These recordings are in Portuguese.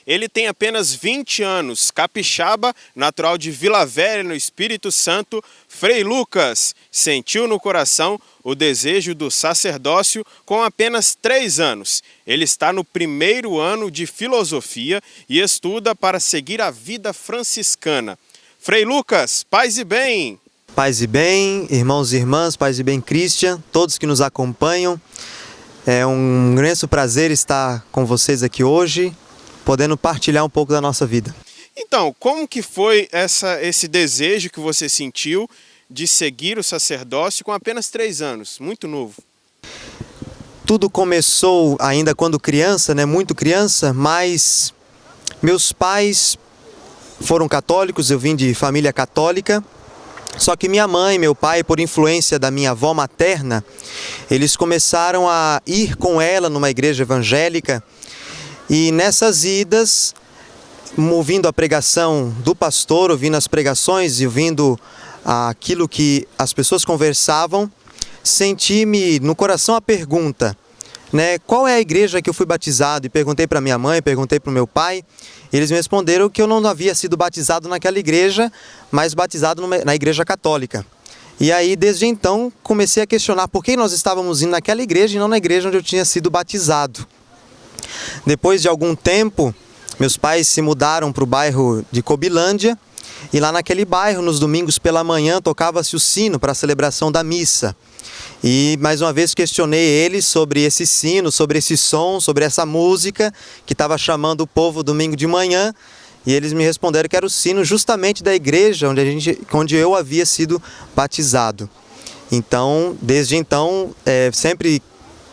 Ele tem apenas 20 anos, capixaba, natural de Vila Velha, no Espírito Santo. Frei Lucas sentiu no coração o desejo do sacerdócio com apenas 3 anos. Ele está no primeiro ano de filosofia e estuda para seguir a vida franciscana. Frei Lucas, paz e bem! Paz e bem, irmãos e irmãs, paz e bem, Christian, todos que nos acompanham. É um imenso prazer estar com vocês aqui hoje, podendo partilhar um pouco da nossa vida. Então, como que foi esse desejo que você sentiu de seguir o sacerdócio com apenas 3 anos, muito novo? Tudo começou ainda quando criança, muito criança, mas meus pais foram católicos, eu vim de família católica. Só que minha mãe e meu pai, por influência da minha avó materna, eles começaram a ir com ela numa igreja evangélica e nessas idas, ouvindo a pregação do pastor, ouvindo as pregações e ouvindo aquilo que as pessoas conversavam, senti-me no coração a pergunta, qual é a igreja que eu fui batizado? E perguntei para minha mãe, perguntei para o meu pai. Eles me responderam que eu não havia sido batizado naquela igreja, mas batizado na igreja católica. E aí, desde então, comecei a questionar por que nós estávamos indo naquela igreja e não na igreja onde eu tinha sido batizado. Depois de algum tempo, meus pais se mudaram para o bairro de Cobilândia, e lá naquele bairro, nos domingos pela manhã, tocava-se o sino para a celebração da missa. E mais uma vez questionei eles sobre esse sino, sobre esse som, sobre essa música que estava chamando o povo domingo de manhã. E eles me responderam que era o sino justamente da igreja onde eu havia sido batizado. Então, desde então, sempre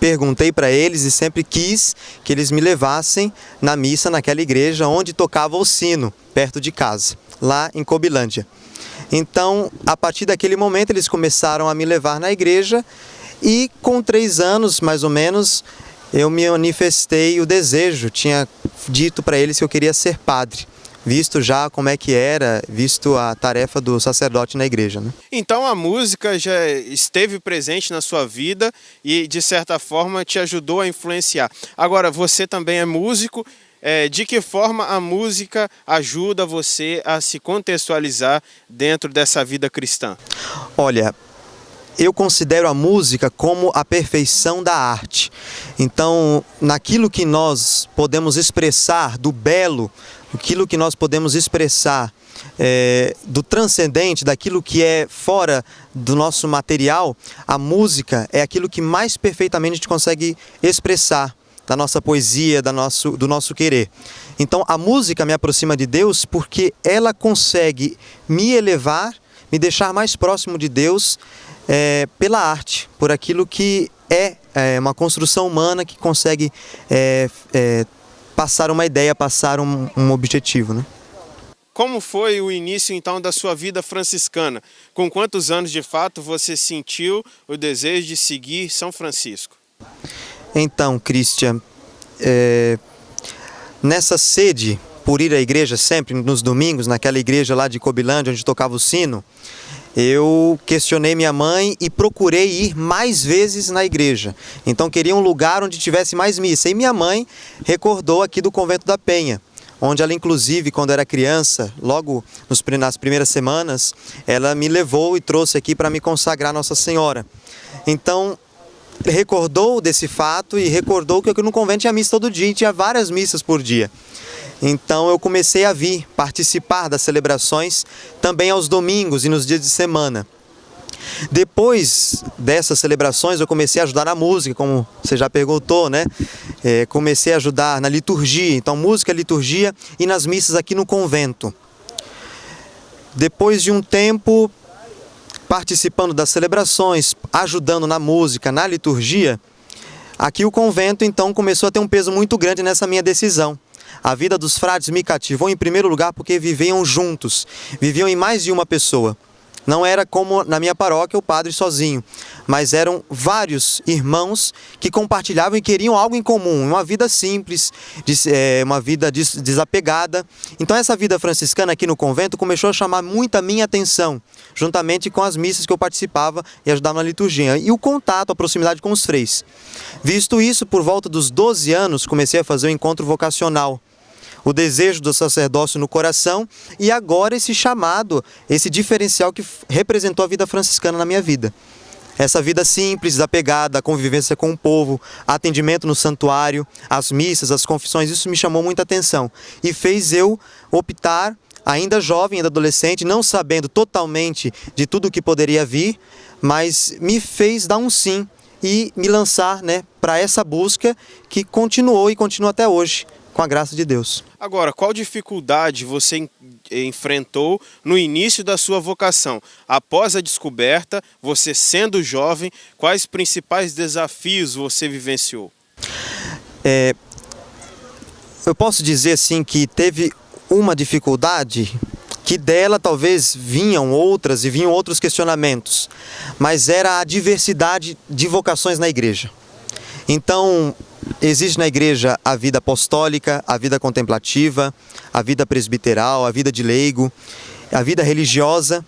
perguntei para eles e sempre quis que eles me levassem na missa naquela igreja onde tocava o sino, perto de casa, lá em Cobilândia. Então, a partir daquele momento, eles começaram a me levar na igreja e com 3 anos, mais ou menos, eu me manifestei o desejo. Tinha dito para eles que eu queria ser padre, visto já como é que era, visto a tarefa do sacerdote na igreja. Então a música já esteve presente na sua vida e, de certa forma, te ajudou a influenciar. Agora, você também é músico. De que forma a música ajuda você a se contextualizar dentro dessa vida cristã? Olha, eu considero a música como a perfeição da arte. Então, naquilo que nós podemos expressar do belo, aquilo que nós podemos expressar do transcendente, daquilo que é fora do nosso material, a música é aquilo que mais perfeitamente a gente consegue expressar da nossa poesia, do nosso querer. Então a música me aproxima de Deus porque ela consegue me elevar, me deixar mais próximo de Deus pela arte, por aquilo que é uma construção humana que consegue passar uma ideia, passar um objetivo. Como foi o início então da sua vida franciscana? Com quantos anos de fato você sentiu o desejo de seguir São Francisco? Então, Christian, nessa sede por ir à igreja sempre nos domingos, naquela igreja lá de Cobilândia onde tocava o sino, eu questionei minha mãe e procurei ir mais vezes na igreja. Então queria um lugar onde tivesse mais missa. E minha mãe recordou aqui do Convento da Penha, onde ela inclusive, quando era criança, logo nas primeiras semanas, ela me levou e trouxe aqui para me consagrar a Nossa Senhora. Então, recordou desse fato e recordou que aqui no convento tinha missa todo dia e tinha várias missas por dia. Então eu comecei a vir participar das celebrações também aos domingos e nos dias de semana. Depois dessas celebrações eu comecei a ajudar na música, como você já perguntou, comecei a ajudar na liturgia, então música, liturgia e nas missas aqui no convento. Depois de um tempo participando das celebrações, ajudando na música, na liturgia, aqui o convento então começou a ter um peso muito grande nessa minha decisão. A vida dos frades me cativou em primeiro lugar porque viviam juntos, viviam em mais de uma pessoa. Não era como na minha paróquia o padre sozinho, mas eram vários irmãos que compartilhavam e queriam algo em comum, uma vida simples, uma vida desapegada. Então essa vida franciscana aqui no convento começou a chamar muito a minha atenção, juntamente com as missas que eu participava e ajudava na liturgia, e o contato, a proximidade com os freis. Visto isso, por volta dos 12 anos, comecei a fazer o encontro vocacional, o desejo do sacerdócio no coração e agora esse chamado, esse diferencial que representou a vida franciscana na minha vida. Essa vida simples, desapegada, a convivência com o povo, atendimento no santuário, as missas, as confissões, isso me chamou muita atenção e fez eu optar, ainda jovem, ainda adolescente, não sabendo totalmente de tudo o que poderia vir, mas me fez dar um sim e me lançar, né, para essa busca que continuou e continua até hoje, com a graça de Deus. Agora, qual dificuldade você enfrentou no início da sua vocação? Após a descoberta, você sendo jovem, quais principais desafios você vivenciou? Eu posso dizer assim que teve uma dificuldade, que dela talvez vinham outros questionamentos, mas era a diversidade de vocações na igreja. Então, existe na igreja a vida apostólica, a vida contemplativa, a vida presbiteral, a vida de leigo, a vida religiosa.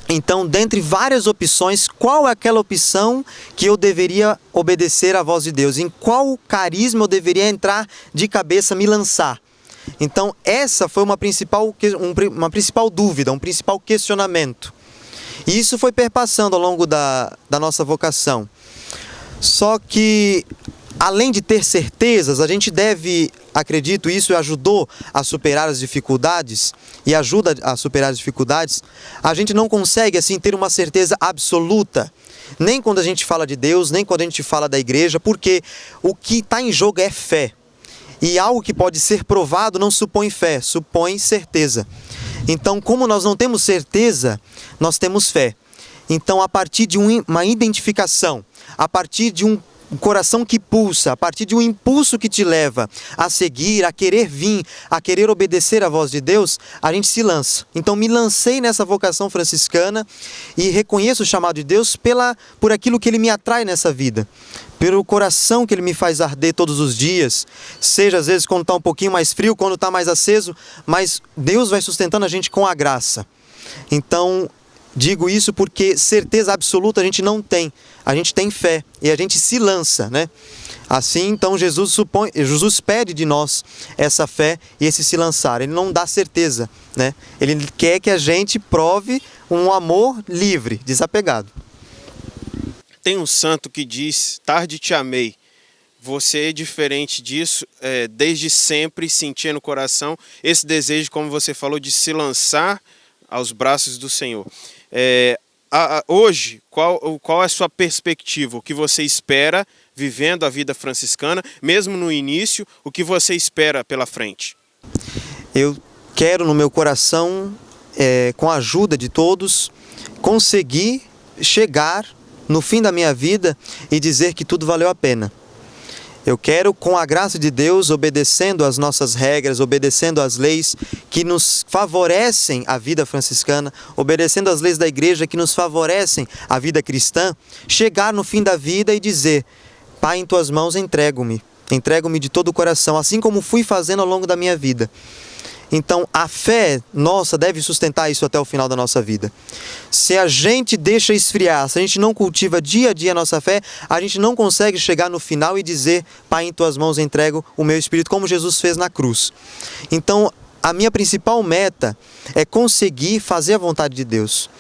Então, dentre várias opções, qual é aquela opção que eu deveria obedecer à voz de Deus? Em qual carisma eu deveria entrar de cabeça, me lançar? Então, essa foi uma principal dúvida, um principal questionamento. E isso foi perpassando ao longo da nossa vocação. Só que, além de ter certezas, a gente deve, acredito, isso ajudou a superar as dificuldades e ajuda a superar as dificuldades, a gente não consegue assim ter uma certeza absoluta, nem quando a gente fala de Deus, nem quando a gente fala da igreja, porque o que está em jogo é fé. E algo que pode ser provado não supõe fé, supõe certeza. Então, como nós não temos certeza, nós temos fé. Então, a partir de uma identificação, a partir de um coração que pulsa, a partir de um impulso que te leva a seguir, a querer vir, a querer obedecer à voz de Deus, a gente se lança. Então, me lancei nessa vocação franciscana e reconheço o chamado de Deus por aquilo que Ele me atrai nessa vida. Pelo coração que Ele me faz arder todos os dias, seja às vezes quando está um pouquinho mais frio, quando está mais aceso, mas Deus vai sustentando a gente com a graça. Então, digo isso porque certeza absoluta a gente não tem, a gente tem fé e a gente se lança, né? Assim, então, Jesus pede de nós essa fé e esse se lançar. Ele não dá certeza, né? Ele quer que a gente prove um amor livre, desapegado. Tem um santo que diz, tarde te amei. Você é diferente disso, desde sempre sentia no coração esse desejo, como você falou, de se lançar aos braços do Senhor. Hoje, qual é a sua perspectiva? O que você espera vivendo a vida franciscana, mesmo no início, o que você espera pela frente? Eu quero no meu coração, com a ajuda de todos, conseguir chegar no fim da minha vida e dizer que tudo valeu a pena. Eu quero, com a graça de Deus, obedecendo às nossas regras, obedecendo às leis que nos favorecem a vida franciscana, obedecendo às leis da igreja que nos favorecem a vida cristã, chegar no fim da vida e dizer: Pai, em tuas mãos entrego-me de todo o coração, assim como fui fazendo ao longo da minha vida. Então, a fé nossa deve sustentar isso até o final da nossa vida. Se a gente deixa esfriar, se a gente não cultiva dia a dia a nossa fé, a gente não consegue chegar no final e dizer: Pai, em tuas mãos entrego o meu espírito, como Jesus fez na cruz. Então, a minha principal meta é conseguir fazer a vontade de Deus.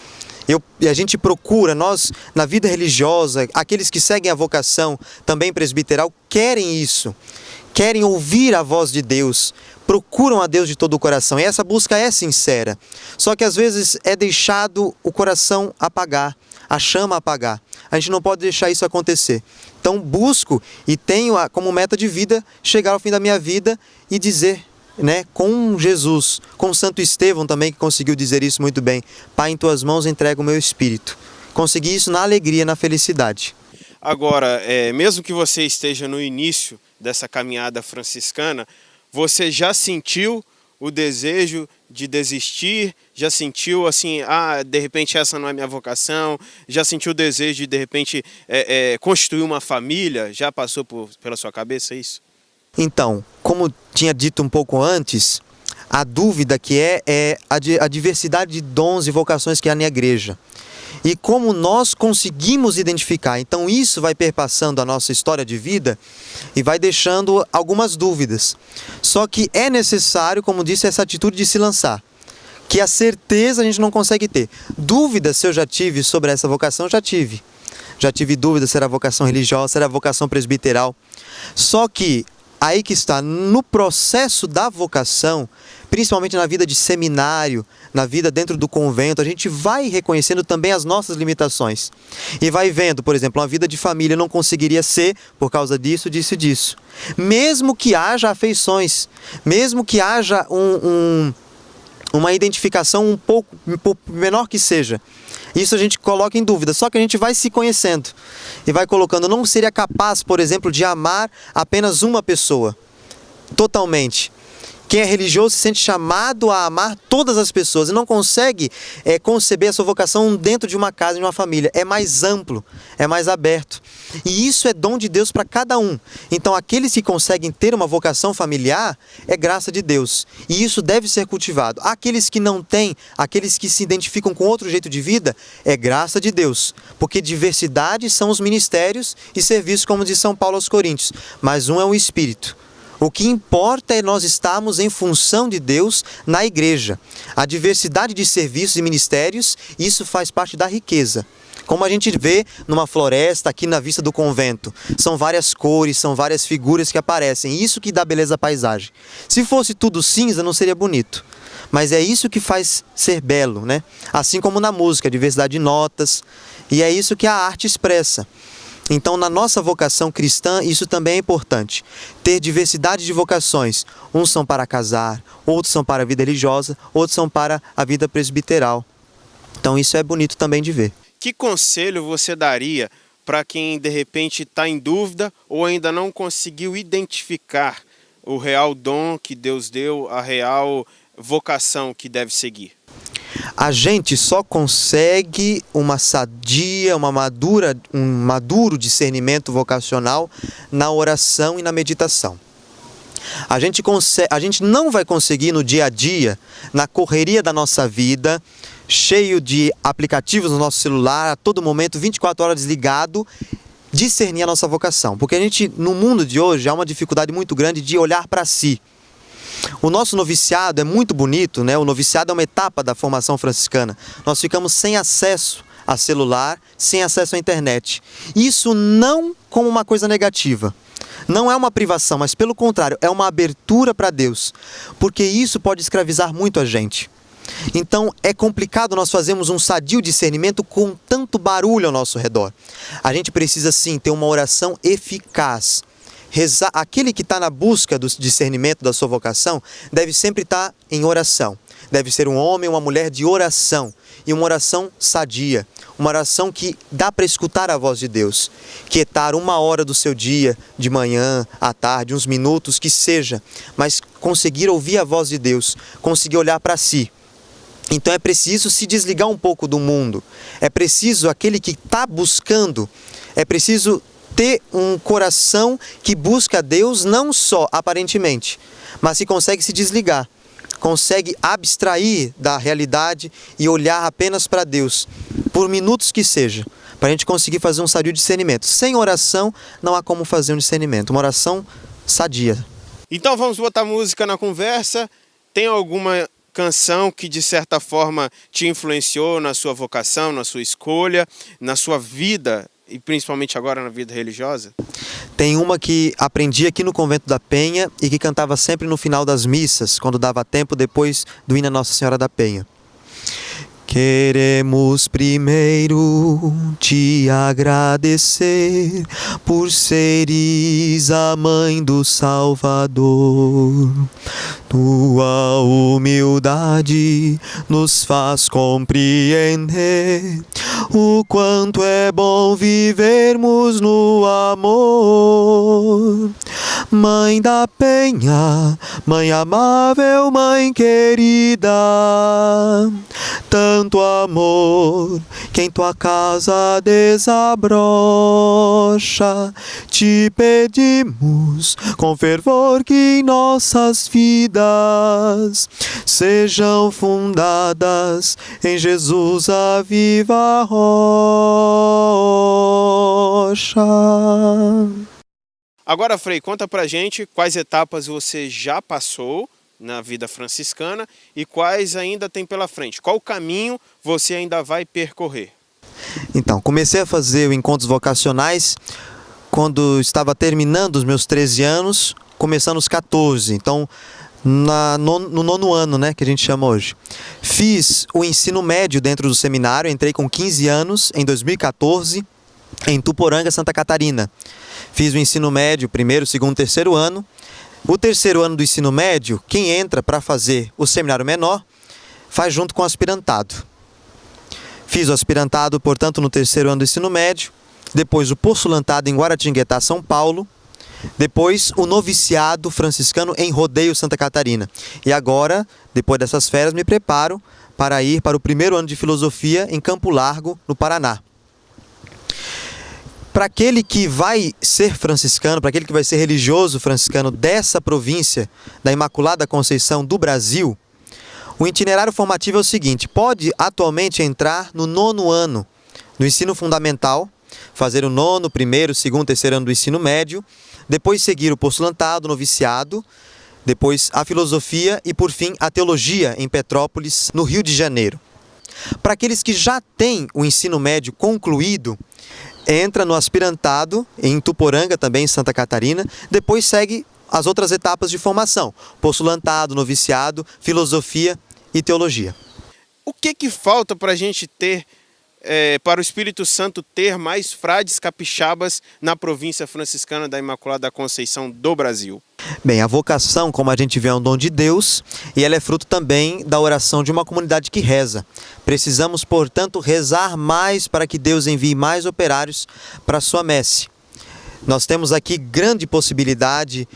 A gente procura, nós na vida religiosa, aqueles que seguem a vocação também presbiteral, querem isso. Querem ouvir a voz de Deus, procuram a Deus de todo o coração. E essa busca é sincera. Só que às vezes é deixado o coração apagar, a chama apagar. A gente não pode deixar isso acontecer. Então busco e tenho como meta de vida chegar ao fim da minha vida e dizer, né, com Jesus, com Santo Estevão também, que conseguiu dizer isso muito bem: Pai, em tuas mãos entrego o meu espírito. Consegui isso na alegria, na felicidade. Agora, mesmo que você esteja no início dessa caminhada franciscana, você já sentiu o desejo de desistir? Já sentiu assim, de repente essa não é minha vocação? Já sentiu o desejo de repente, constituir uma família? Já passou pela sua cabeça isso? Então, como tinha dito um pouco antes, a dúvida que é a diversidade de dons e vocações que há na igreja. e como nós conseguimos identificar. Então isso vai perpassando a nossa história de vida e vai deixando algumas dúvidas. Só que é necessário, como disse, essa atitude de se lançar, que a certeza a gente não consegue ter. Dúvidas se eu já tive sobre essa vocação, já tive. Já tive dúvidas se era vocação religiosa, se era vocação presbiteral. Só que aí que está, no processo da vocação, principalmente na vida de seminário, na vida dentro do convento, a gente vai reconhecendo também as nossas limitações. E vai vendo, por exemplo, uma vida de família não conseguiria ser por causa disso, disso e disso. Mesmo que haja afeições, mesmo que haja uma identificação um pouco menor que seja. Isso a gente coloca em dúvida, só que a gente vai se conhecendo e vai colocando. Eu não seria capaz, por exemplo, de amar apenas uma pessoa, totalmente. Quem é religioso se sente chamado a amar todas as pessoas e não consegue conceber a sua vocação dentro de uma casa, de uma família. É mais amplo, é mais aberto. E isso é dom de Deus para cada um. Então aqueles que conseguem ter uma vocação familiar, é graça de Deus. E isso deve ser cultivado. Aqueles que não têm, aqueles que se identificam com outro jeito de vida, é graça de Deus. Porque diversidade são os ministérios e serviços, como diz São Paulo aos Coríntios. Mas um é o Espírito. O que importa é nós estarmos em função de Deus na igreja. A diversidade de serviços e ministérios, isso faz parte da riqueza. Como a gente vê numa floresta, aqui na vista do convento. São várias cores, são várias figuras que aparecem. Isso que dá beleza à paisagem. Se fosse tudo cinza, não seria bonito. Mas é isso que faz ser belo, né? Assim como na música, diversidade de notas. E é isso que a arte expressa. Então, na nossa vocação cristã, isso também é importante. Ter diversidade de vocações. Uns são para casar, outros são para a vida religiosa, outros são para a vida presbiteral. Então, isso é bonito também de ver. Que conselho você daria para quem, de repente, está em dúvida ou ainda não conseguiu identificar o real dom que Deus deu, a real vocação que deve seguir? A gente só consegue uma sadia, um maduro discernimento vocacional na oração e na meditação. A gente não vai conseguir no dia a dia, na correria da nossa vida, cheio de aplicativos no nosso celular, a todo momento, 24 horas desligado, discernir a nossa vocação. Porque a gente, no mundo de hoje, há uma dificuldade muito grande de olhar para si. O nosso noviciado é muito bonito, né? O noviciado é uma etapa da formação franciscana. Nós ficamos sem acesso a celular, sem acesso à internet. Isso não como uma coisa negativa. Não é uma privação, mas pelo contrário, é uma abertura para Deus. Porque isso pode escravizar muito a gente. Então é complicado nós fazermos um sadio discernimento com tanto barulho ao nosso redor. A gente precisa sim ter uma oração eficaz. Rezar, aquele que está na busca do discernimento da sua vocação deve sempre estar em oração. Deve ser um homem ou uma mulher de oração. E uma oração sadia. Uma oração que dá para escutar a voz de Deus. Quietar 1 hora do seu dia, de manhã, à tarde, uns minutos, que seja. Mas conseguir ouvir a voz de Deus. Conseguir olhar para si. Então é preciso se desligar um pouco do mundo. É preciso, aquele que está buscando, é preciso ter um coração que busca Deus não só aparentemente, mas que consegue se desligar, consegue abstrair da realidade e olhar apenas para Deus, por minutos que seja, para a gente conseguir fazer um sadio discernimento. Sem oração não há como fazer um discernimento, uma oração sadia. Então vamos botar música na conversa. Tem alguma canção que de certa forma te influenciou na sua vocação, na sua escolha, na sua vida? E principalmente agora na vida religiosa? Tem uma que aprendi aqui no Convento da Penha e que cantava sempre no final das missas, quando dava tempo, depois do hino Nossa Senhora da Penha. Queremos primeiro te agradecer por seres a mãe do Salvador. Tua humildade nos faz compreender o quanto é bom vivermos no amor. Mãe da Penha, Mãe amável, Mãe querida, tanto amor que em tua casa desabrocha. Te pedimos com fervor que nossas vidas sejam fundadas em Jesus, a viva rocha. Agora, Frei, conta pra gente quais etapas você já passou na vida franciscana e quais ainda tem pela frente. Qual caminho você ainda vai percorrer? Então, comecei a fazer encontros vocacionais quando estava terminando os meus 13 anos, começando os 14. Então, no nono ano, né, que a gente chama hoje. Fiz o ensino médio dentro do seminário, entrei com 15 anos, em 2014, em Tuporanga, Santa Catarina. Fiz o ensino médio, primeiro, segundo, terceiro ano. O terceiro ano do ensino médio, quem entra para fazer o seminário menor, faz junto com o aspirantado. Fiz o aspirantado, portanto, no terceiro ano do ensino médio, depois o postulantado em Guaratinguetá, São Paulo, depois o noviciado franciscano em Rodeio, Santa Catarina. E agora, depois dessas férias, me preparo para ir para o primeiro ano de filosofia em Campo Largo, no Paraná. Para aquele que vai ser franciscano, para aquele que vai ser religioso franciscano dessa província da Imaculada Conceição do Brasil, o itinerário formativo é o seguinte: pode atualmente entrar no nono ano do ensino fundamental, fazer o nono, primeiro, segundo, terceiro ano do ensino médio, depois seguir o postulantado, noviciado, depois a filosofia e, por fim, a teologia em Petrópolis, no Rio de Janeiro. Para aqueles que já têm o ensino médio concluído, entra no aspirantado em Tuporanga, também em Santa Catarina, depois segue as outras etapas de formação: postulantado, noviciado, filosofia e teologia. O que falta para a gente ter, para o Espírito Santo ter mais frades capixabas na província franciscana da Imaculada Conceição do Brasil? Bem, a vocação, como a gente vê, é um dom de Deus e ela é fruto também da oração de uma comunidade que reza. Precisamos, portanto, rezar mais para que Deus envie mais operários para a sua messe. Nós temos aqui grande possibilidade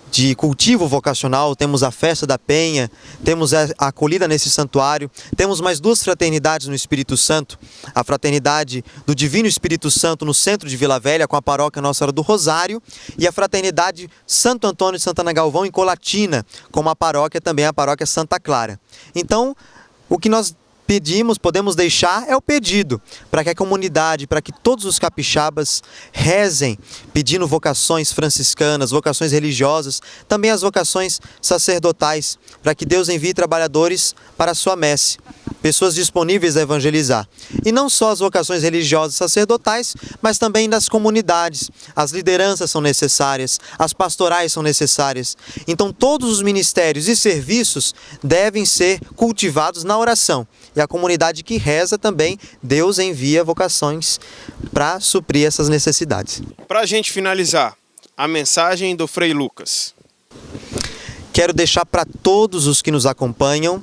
de cultivo vocacional, temos a Festa da Penha, temos a acolhida nesse santuário, temos mais duas fraternidades no Espírito Santo, a Fraternidade do Divino Espírito Santo no centro de Vila Velha, com a paróquia Nossa Senhora do Rosário, e a Fraternidade Santo Antônio de Santana Galvão, em Colatina, com a paróquia também, a paróquia Santa Clara. Então, o que nós pedimos, podemos deixar, é o pedido para que a comunidade, para que todos os capixabas rezem, pedindo vocações franciscanas, vocações religiosas, também as vocações sacerdotais, para que Deus envie trabalhadores para a sua messe, pessoas disponíveis a evangelizar. E não só as vocações religiosas e sacerdotais, mas também das comunidades. As lideranças são necessárias, as pastorais são necessárias. Então todos os ministérios e serviços devem ser cultivados na oração. E a comunidade que reza também, Deus envia vocações para suprir essas necessidades. Para a gente finalizar, a mensagem do Frei Lucas. Quero deixar para todos os que nos acompanham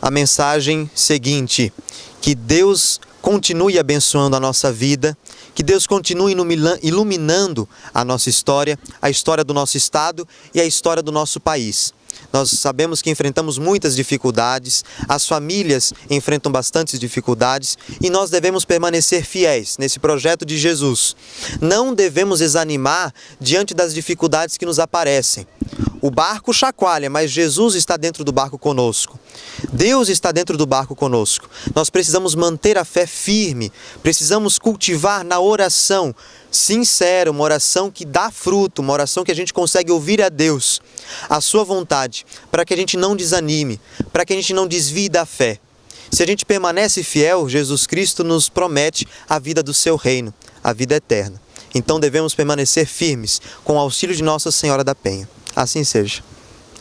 a mensagem seguinte: que Deus continue abençoando a nossa vida, que Deus continue iluminando a nossa história, a história do nosso estado e a história do nosso país. Nós sabemos que enfrentamos muitas dificuldades, as famílias enfrentam bastantes dificuldades e nós devemos permanecer fiéis nesse projeto de Jesus. Não devemos desanimar diante das dificuldades que nos aparecem. O barco chacoalha, mas Jesus está dentro do barco conosco. Deus está dentro do barco conosco. Nós precisamos manter a fé firme, precisamos cultivar na oração sincera, uma oração que dá fruto, uma oração que a gente consegue ouvir a Deus, a sua vontade, para que a gente não desanime, para que a gente não desvie da fé. Se a gente permanece fiel, Jesus Cristo nos promete a vida do seu reino, a vida eterna. Então devemos permanecer firmes com o auxílio de Nossa Senhora da Penha. Assim seja.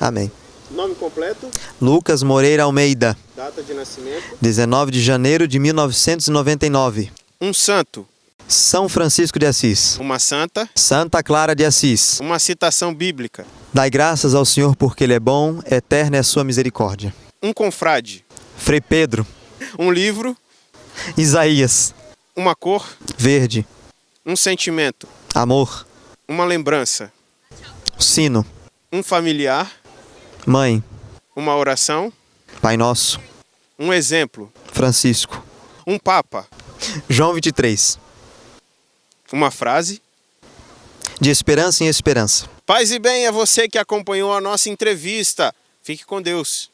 Amém. Nome completo? Lucas Moreira Almeida. Data de nascimento? 19 de janeiro de 1999. Um santo? São Francisco de Assis. Uma santa? Santa Clara de Assis. Uma citação bíblica? Dai graças ao Senhor porque Ele é bom, eterna é a sua misericórdia. Um confrade? Frei Pedro. Um livro? Isaías. Uma cor? Verde. Um sentimento? Amor. Uma lembrança? Sino. Um familiar? Mãe. Uma oração? Pai Nosso. Um exemplo? Francisco. Um papa. João 23. Uma frase. De esperança em esperança. Paz e bem a você que acompanhou a nossa entrevista. Fique com Deus.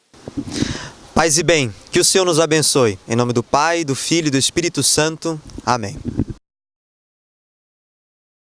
Paz e bem, que o Senhor nos abençoe. Em nome do Pai, do Filho e do Espírito Santo. Amém.